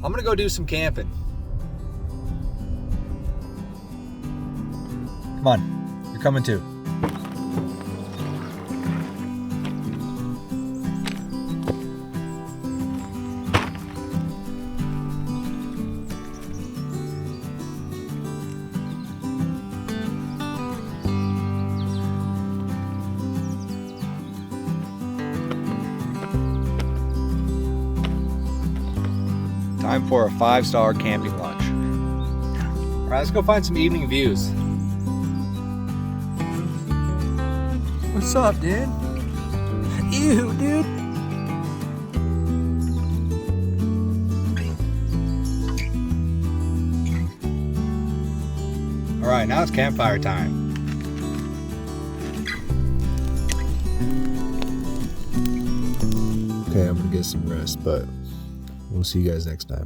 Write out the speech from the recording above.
I'm gonna go do some camping. Come on, you're coming too. Time for a 5-star camping lunch. All right, let's go find some evening views. What's up, dude? Ew, dude. All right, now it's campfire time. Okay, I'm gonna get some rest, but we'll see you guys next time.